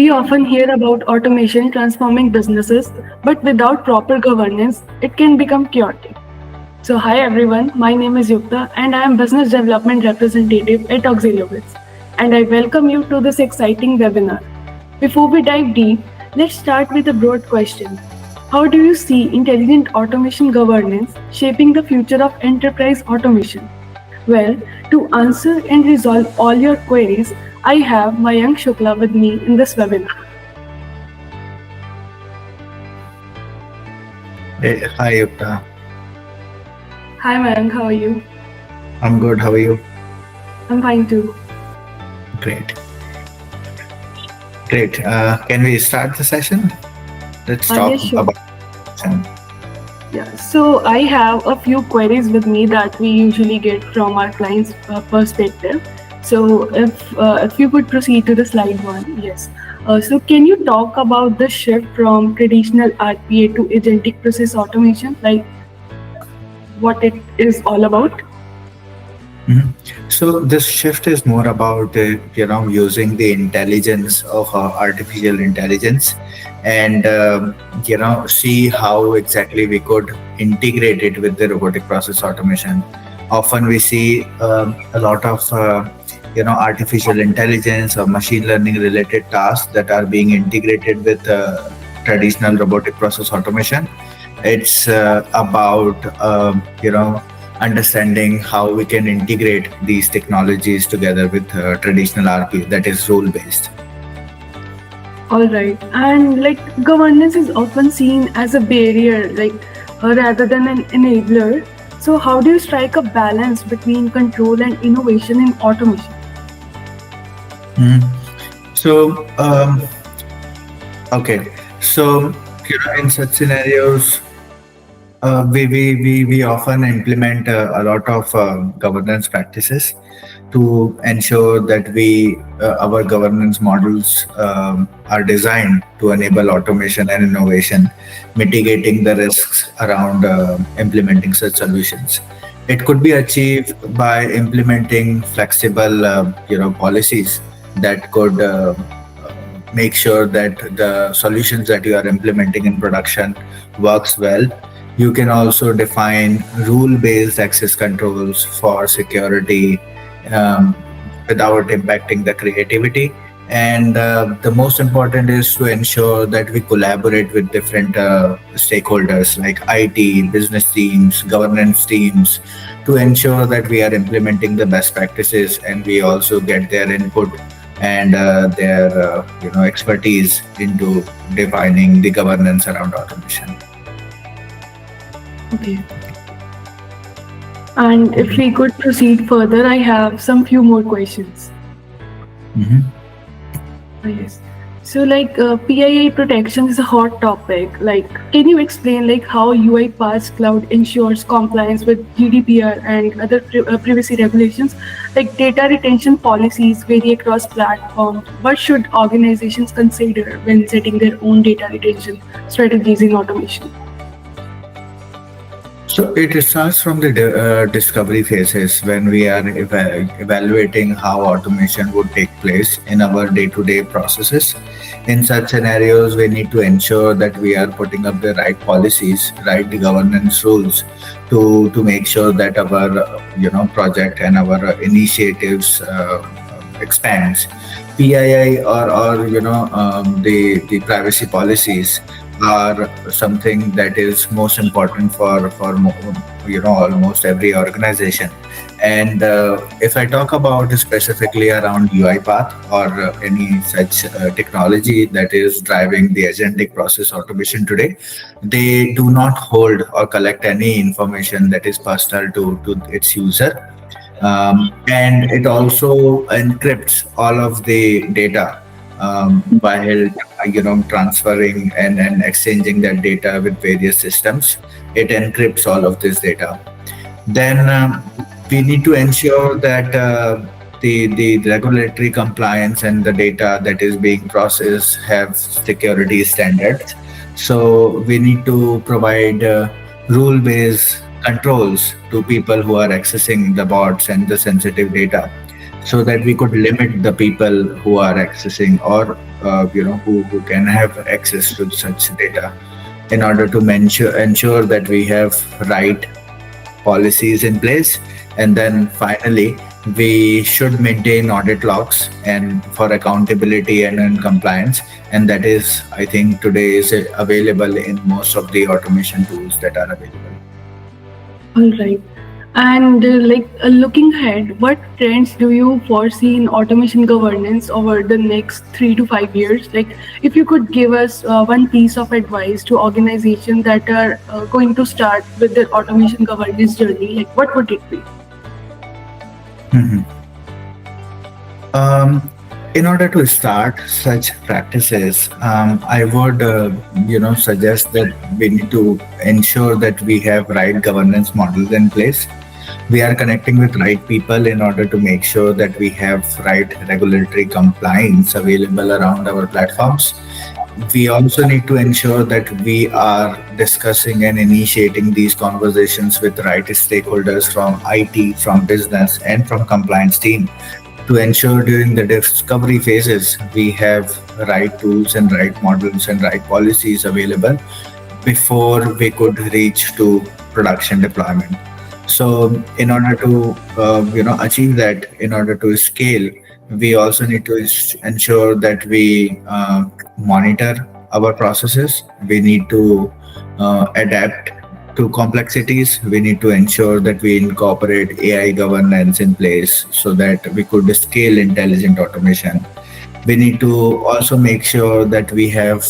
We often hear about automation transforming businesses, but without proper governance, it can become chaotic. So, hi everyone, my name is Yukta and I am Business Development Representative at Auxiliobits. And I welcome you to this exciting webinar. Before we dive deep, let's start with a broad question. How do you see intelligent automation governance shaping the future of enterprise automation? Well, to answer and resolve all your queries, I have Mayank Shukla with me in this webinar. Hey, hi, Yukta. Hi Mayank, how are you? I'm good. How are you? I'm fine too. Great. Great. Can we start the session? Let's talk Yes, sure. about. Yeah, so I have a few queries with me that we usually get from our clients' perspective. So if you could proceed to the slide one, yes. So can you talk about the shift from traditional RPA to agentic process automation, like what it is all about? Mhm. So this shift is more about using the intelligence of artificial intelligence, and see how exactly we could integrate it with the robotic process automation. Often we see a lot of artificial intelligence or machine learning related tasks that are being integrated with traditional robotic process automation. It's about understanding how we can integrate these technologies together with traditional RP, that is rule based. All right, and like governance is often seen as a barrier, like rather than an enabler. So how do you strike a balance between control and innovation in automation? Mhm. So, okay, so in such scenarios, we often implement a lot of governance practices to ensure that our governance models are designed to enable automation and innovation, mitigating the risks around implementing such solutions. It could be achieved by implementing flexible policies that could make sure that the solutions that you are implementing in production works well. You can also define rule-based access controls for security um, without impacting the creativity. And the most important is to ensure that we collaborate with different stakeholders like IT, business teams, governance teams, to ensure that we are implementing the best practices and we also get their input and their expertise into defining the governance around automation. Okay. And if we could proceed further, I have some few more questions. Mhm. Yes. So PII protection is a hot topic. Like, can you explain like how UiPath Cloud ensures compliance with GDPR and other privacy regulations? Like data retention policies vary across platforms. What should organizations consider when setting their own data retention strategies in automation? So it starts from the discovery phases when we are evaluating how automation would take place in our day-to-day processes. In such scenarios, we need to ensure that we are putting up the right policies, right governance rules to make sure that our project and our initiatives expands. PII or the privacy policies are something that is most important for almost every organization. And if I talk about specifically around UiPath or any such technology that is driving the agentic process automation today, they do not hold or collect any information that is personal to its user, and it also encrypts all of the data while transferring and exchanging that data with various systems. It encrypts all of this data. Then we need to ensure that the regulatory compliance and the data that is being processed have security standards. So we need to provide rule-based controls to people who are accessing the bots and the sensitive data. so that we could limit the people who are accessing, or who can have access to such data, in order to ensure that we have right policies in place. And then finally, we should maintain audit logs and for accountability and compliance. And that is, I think, today is available in most of the automation tools that are available. All right. And looking ahead, what trends do you foresee in automation governance over the next 3 to 5 years? Like, if you could give us one piece of advice to organizations that are going to start with their automation governance journey, like what would it be? Mhm. Um, in order to start such practices, I would, suggest that we need to ensure that we have right governance models in place. We are connecting with right people in order to make sure that we have right regulatory compliance available around our platforms. We also need to ensure that we are discussing and initiating these conversations with right stakeholders from IT, from business, and from compliance team, to ensure during the discovery phases we have right tools and right models and right policies available before we could reach to production deployment. So in order to achieve that, in order to scale, we also need to ensure that we monitor our processes. We need to adapt to complexities. We need to ensure that we incorporate AI governance in place so that we could scale intelligent automation. We need to also make sure that we have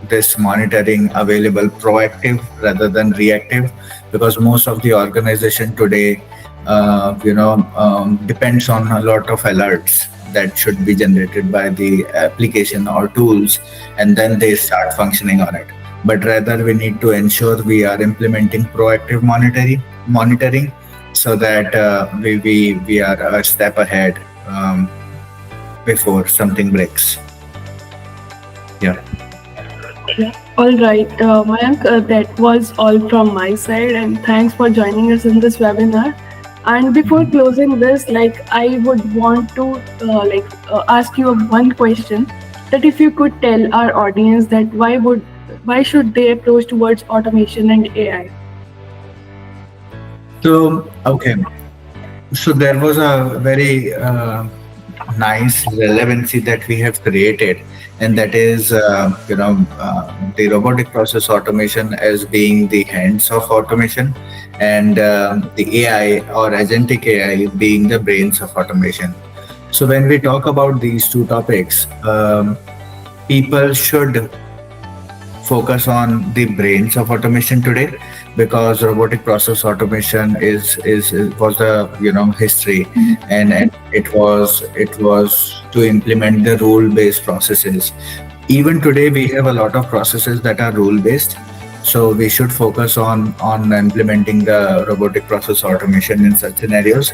this monitoring available proactive rather than reactive, because most of the organization today depends on a lot of alerts that should be generated by the application or tools, and then they start functioning on it. But rather, we need to ensure we are implementing proactive monitoring, so that we are a step ahead before something breaks. Yeah. Yeah. All right, Mayank, that was all from my side, and thanks for joining us in this webinar. And before closing this, I would want to ask you one question: that if you could tell our audience that why should they approach towards automation and AI? So, okay. So there was a very nice relevancy that we have created, and that is, the robotic process automation as being the hands of automation, and the AI or agentic AI being the brains of automation. So when we talk about these two topics, people should focus on the brains of automation today, because robotic process automation is was the history, and it was to implement the rule based processes. Even today we have a lot of processes that are rule based, so we should focus on implementing the robotic process automation in such scenarios.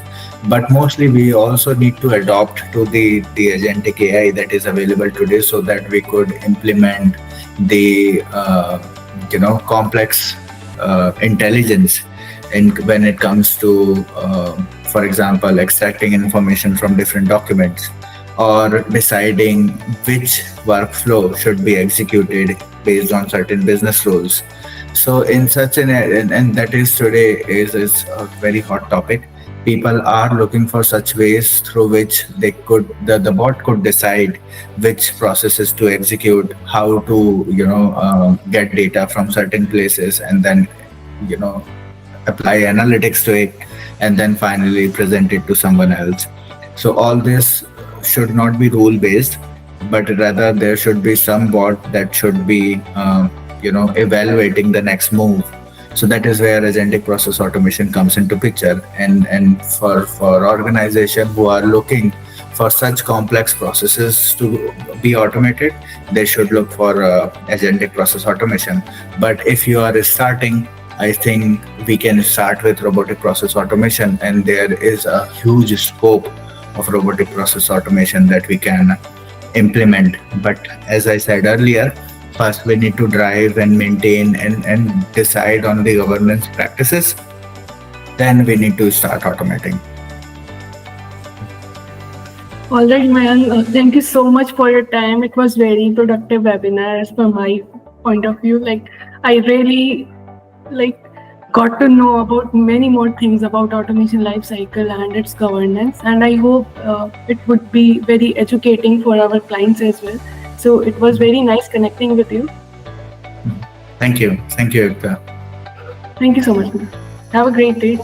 But mostly we also need to adopt to the agentic AI that is available today, so that we could implement the complex intelligence in when it comes to for example, extracting information from different documents, or deciding which workflow should be executed based on certain business rules. So in such and that is today is a very hot topic. People are looking for such ways through which the bot could decide which processes to execute, how to get data from certain places, and then you know apply analytics to it, and then finally present it to someone else. So all this should not be rule based, but rather there should be some bot that should be evaluating the next move. So that is where agentic process automation comes into picture. And for organization who are looking for such complex processes to be automated, they should look for agentic process automation. But if you are starting, I think we can start with robotic process automation, and there is a huge scope of robotic process automation that we can implement. But as I said earlier, first we need to drive and maintain and decide on the governance practices. Then we need to start automating. All right, Mayank, thank you so much for your time. It was very productive webinar as per my point of view. Like, I really like got to know about many more things about automation life cycle and its governance. And I hope it would be very educating for our clients as well. So it was very nice connecting with you. Thank you. Thank you, Yukta. Thank you so much. Have a great day.